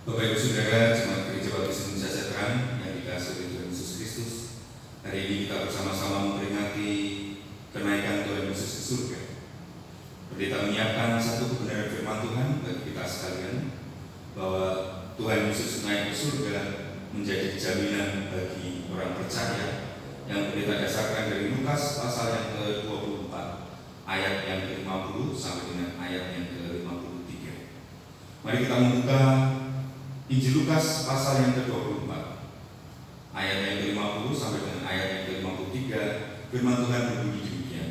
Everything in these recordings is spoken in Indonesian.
Bapak Ibu Saudara, Jemaat Gereja Baptis Indonesia Sejahtera yang dikasihi oleh Tuhan Yesus Kristus, hari ini kita bersama-sama memperingati kenaikan Tuhan Yesus ke surga. Pendeta menyiapkan satu kebenaran firman Tuhan bagi kita sekalian, bahwa Tuhan Yesus naik ke surga menjadi jaminan bagi orang percaya, yang pendeta dasarkan dari Lukas pasal yang ke-24 ayat yang ke-50 sampai dengan ayat yang ke-53. Mari kita membuka Injil Lukas pasal yang ke-24 ayat yang ke-50 sampai dengan ayat yang ke-53. Firman Tuhan berbunyi demikian.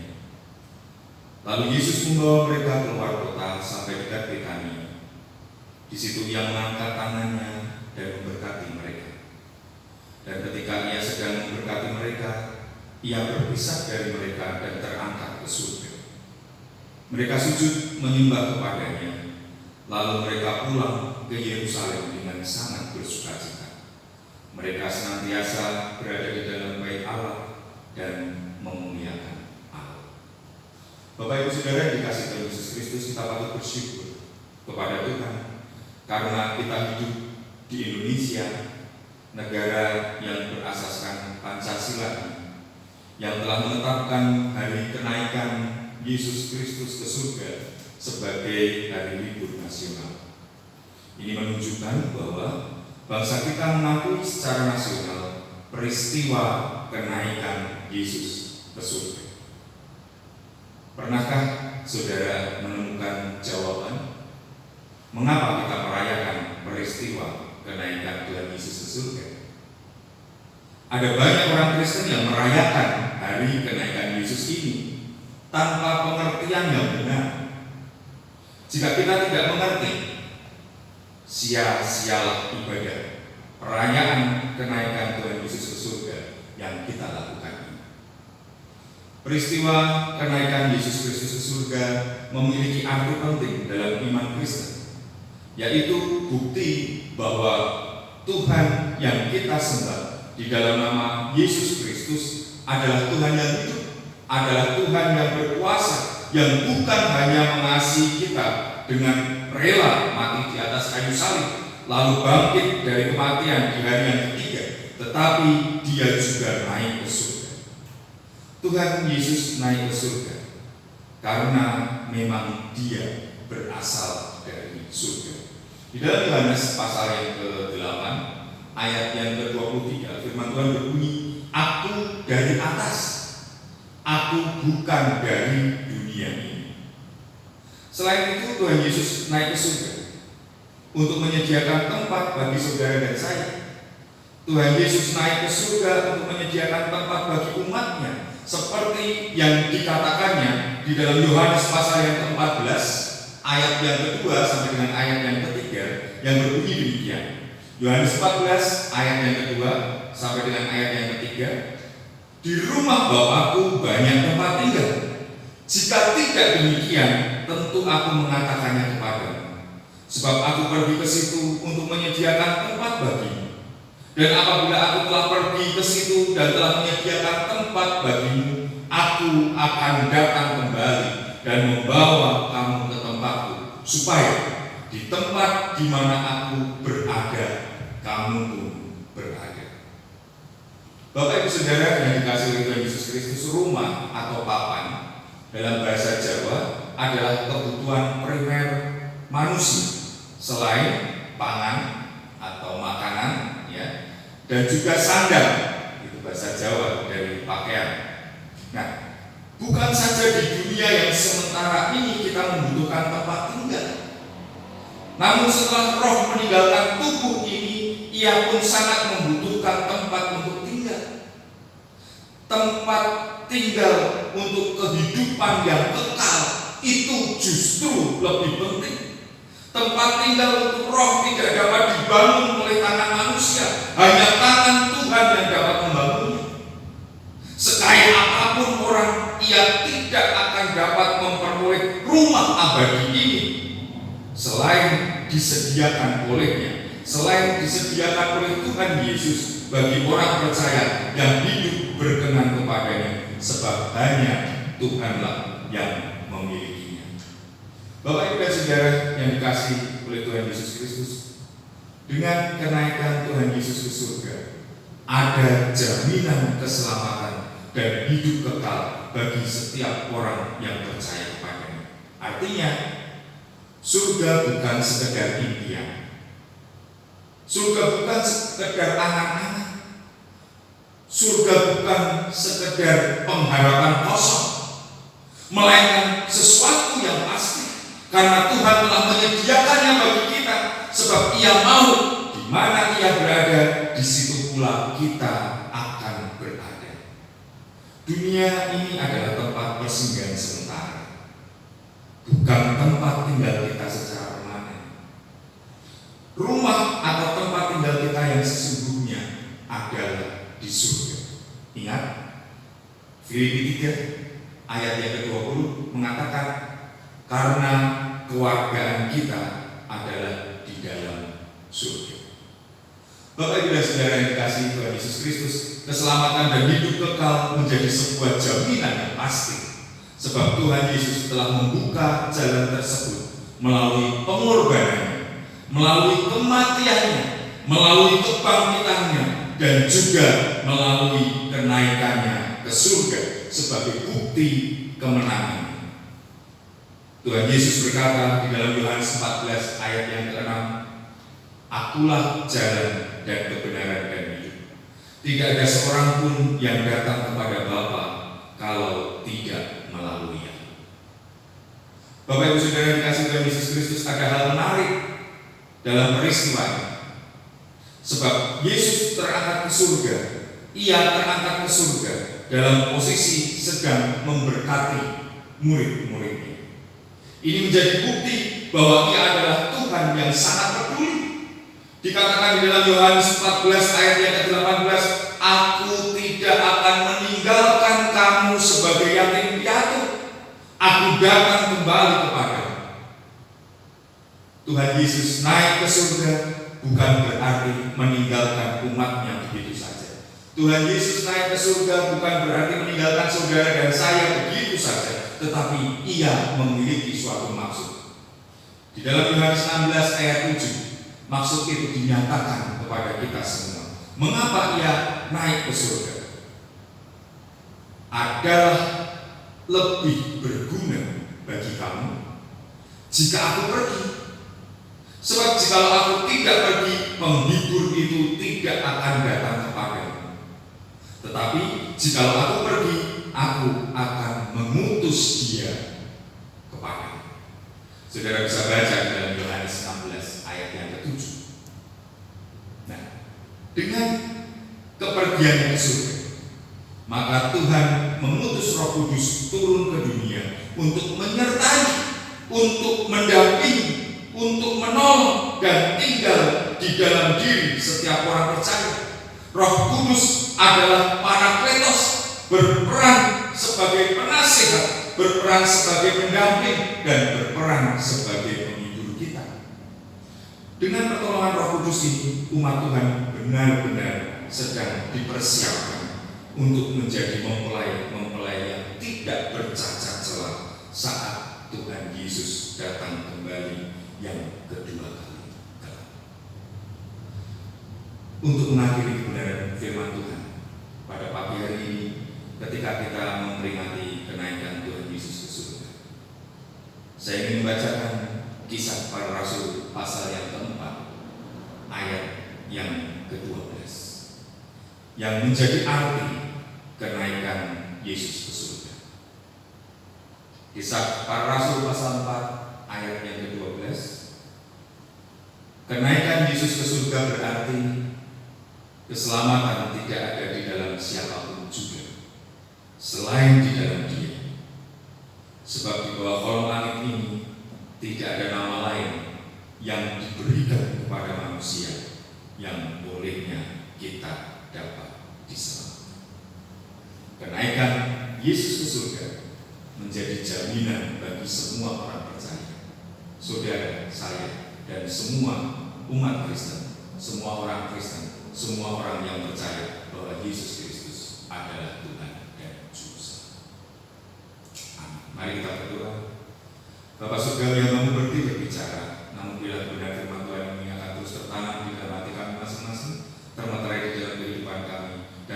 Lalu Yesus membawa mereka keluar kota sampai dekat Betania. Di situ ia mengangkat tangannya dan memberkati mereka. Dan ketika ia sedang memberkati mereka, ia berpisah dari mereka dan terangkat ke surga. Mereka sujud menyembah kepadanya. Lalu mereka pulang ke Yerusalem dengan sangat bersukacita. Mereka senantiasa berada di dalam bait Allah dan memuliakan Allah. Bapak Ibu Saudara yang dikasihi Tuhan Yesus Kristus, kita patut bersyukur kepada Tuhan karena kita hidup di Indonesia, negara yang berasaskan Pancasila, yang telah menetapkan hari kenaikan Yesus Kristus ke surga sebagai hari libur nasional. Ini menunjukkan bahwa bangsa kita mengakui secara nasional peristiwa kenaikan Yesus ke surga. Pernahkah saudara menemukan jawaban mengapa kita merayakan peristiwa kenaikan Tuhan Yesus ke surga? Ada banyak orang Kristen yang merayakan hari kenaikan Yesus ini tanpa pengertian yang benar. Jika kita tidak mengerti, sia-sialah ibadah perayaan kenaikan Tuhan Yesus ke surga yang kita lakukan. Peristiwa kenaikan Yesus Kristus ke surga memiliki arti penting dalam iman Kristen, yaitu bukti bahwa Tuhan yang kita sembah di dalam nama Yesus Kristus adalah Tuhan yang hidup, adalah Tuhan yang berkuasa, yang bukan hanya mengasihi kita dengan rela mati di atas kayu salib lalu bangkit dari kematian di hari yang ketiga, tetapi Dia juga naik ke surga. Tuhan Yesus naik ke surga karena memang Dia berasal dari surga. Di dalam Yohanes pasal yang ke-8 ayat yang ke-23, firman Tuhan berbunyi, "Aku dari atas, aku bukan dari dunia ini." Selain itu, Tuhan Yesus naik ke surga untuk menyediakan tempat bagi saudara dan saya. Tuhan Yesus naik ke surga untuk menyediakan tempat bagi umatnya, seperti yang dikatakannya di dalam Yohanes pasal yang ke-14 ayat yang kedua sampai dengan ayat yang ketiga, yang berbunyi demikian. Yohanes 14 ayat yang kedua sampai dengan ayat yang ketiga, "Di rumah Bapakku banyak tempat tinggal. Jika tidak demikian, tentu aku mengatakannya kepadamu. Sebab aku pergi ke situ untuk menyediakan tempat bagimu. Dan apabila aku telah pergi ke situ dan telah menyediakan tempat bagimu, aku akan datang kembali dan membawa kamu ke tempatku, supaya di tempat di mana aku berada, kamu pun berada." Bapak Ibu Saudara yang dikasihi oleh Tuhan Yesus Kristus, rumah atau papan dalam bahasa Jawa adalah kebutuhan primer manusia selain pangan atau makanan, ya, dan juga sandal, itu bahasa Jawa dari pakaian. Nah, bukan saja di dunia yang sementara ini kita membutuhkan tempat tinggal, namun setelah roh meninggalkan tubuh ini, ia pun sangat membutuhkan tempat untuk tinggal. Tempat tinggal untuk kehidupan yang kekal itu justru lebih penting. Tempat tinggal untuk roh tidak dapat dibangun oleh tangan manusia, hanya tangan Tuhan yang dapat membangunnya. Sekaya apapun orang, ia tidak akan dapat memperoleh rumah abadi ini selain disediakan olehnya, selain disediakan oleh Tuhan Yesus bagi orang percaya yang hidup berkenan kepadanya, sebab hanya Tuhanlah yang memilikinya. Bapak Ibu dan Saudara yang dikasihi oleh Tuhan Yesus Kristus, Dengan kenaikan Tuhan Yesus ke surga, ada jaminan keselamatan dan hidup kekal bagi setiap orang yang percaya kepadanya. Artinya, surga bukan sekedar impian. Surga bukan sekedar angan-angan. Surga bukan sekedar pengharapan kosong, melainkan sesuatu yang pasti. Karena Tuhan telah menyediakannya bagi kita, sebab Ia mau di mana Ia berada, di situ pula kita akan berada. Dunia ini adalah tempat persinggahan sementara, bukan tempat tinggal kita secara permanen. Rumah atau tempat tinggal kita yang sesungguhnya adalah di surga. Ingat, Filipi 3 ayat yang ke-20 mengatakan, karena kewargaan kita adalah di dalam surga. Bapak Ibu dan Saudara yang dikasihi Tuhan Yesus Kristus, keselamatan dan hidup kekal menjadi sebuah jaminan yang pasti, sebab Tuhan Yesus telah membuka jalan tersebut melalui pengorbanannya, melalui kematiannya, melalui kebangkitannya, dan juga melalui kenaikannya ke surga sebagai bukti kemenangan. Tuhan Yesus berkata di dalam Yohanes 14 ayat yang ke-6, Akulah jalan dan kebenaran dan hidup. Tidak ada seorang pun yang datang kepada Bapa kalau tidak melalui Dia. Bapak Ibu Saudara yang dikasihi Tuhan Yesus Kristus, ada hal menarik dalam peristiwa ini. Sebab Yesus terangkat ke surga, Ia terangkat ke surga dalam posisi sedang memberkati murid-muridnya. Ini menjadi bukti bahwa Ia adalah Tuhan yang sangat peduli. Dikatakan di dalam Yohanes 14 ayat yang ke-18, Aku tidak akan meninggalkan kamu sebagai yatim piatu. Aku datang kembali kepadamu. Tuhan Yesus naik ke surga bukan berarti meninggalkan umatnya begitu saja. Tuhan Yesus naik ke surga bukan berarti meninggalkan saudara dan saya begitu saja, tetapi Ia memiliki suatu maksud. Di dalam Yohanes 16 ayat 7, maksud itu dinyatakan kepada kita semua. Mengapa Ia naik ke surga? Adalah lebih berguna bagi kamu jika aku pergi. Sebab jikalau aku tidak pergi, penghibur itu tidak akan datang kepadamu. Tetapi jikalau aku pergi, aku akan mengutus Dia kepadamu. Saudara bisa baca di dalam Yohanes 16 ayat yang ke-7. Nah, dengan kepergiannya ke surga, maka Tuhan mengutus Roh Kudus turun ke dunia untuk menyertai, untuk mendampingi, untuk menolong dan tinggal di dalam diri setiap orang percaya. Roh Kudus adalah Parakletos, berperan sebagai penasihat, berperan sebagai pendamping, dan berperan sebagai penghibur kita. Dengan pertolongan Roh Kudus ini, umat Tuhan benar-benar sedang dipersiapkan untuk menjadi mempelai-mempelai yang tidak bercacat celah saat Tuhan Yesus datang kembali yang kedua kali. Untuk mengakhiri kebenaran firman Tuhan pada pagi hari ini, ketika kita memperingati kenaikan Tuhan Yesus ke surga, saya ingin membacakan Kisah Para Rasul pasal yang keempat ayat yang ke-12 yang menjadi arti kenaikan Yesus ke surga. Kisah Para Rasul pasal 4 ayat yang ke-12, kenaikan Yesus ke surga berarti keselamatan tidak ada di dalam siapapun juga selain di dalam Dia. Sebab di bawah kolong langit ini tidak ada nama lain yang diberikan kepada manusia yang bolehnya kita dapat diselamatkan. Kenaikan Yesus ke surga menjadi jaminan bagi semua orang percaya, saudara saya dan semua umat Kristen, semua orang Kristen, semua orang yang percaya bahwa Yesus Kristus adalah Tuhan dan Juru Selamat. Amin. Mari kita berdoa. Bapa Surgawi yang kamu berbicara, namun bila benar firman Tuhan ini akan terus tertanam di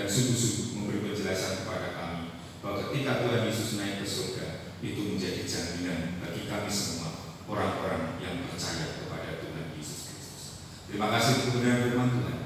dan sungguh-sungguh memberi penjelasan kepada kami bahwa ketika Tuhan Yesus naik ke surga, itu menjadi jaminan bagi kami semua, orang-orang yang percaya kepada Tuhan Yesus Kristus. Terima kasih untuk kebenaran firman Tuhan.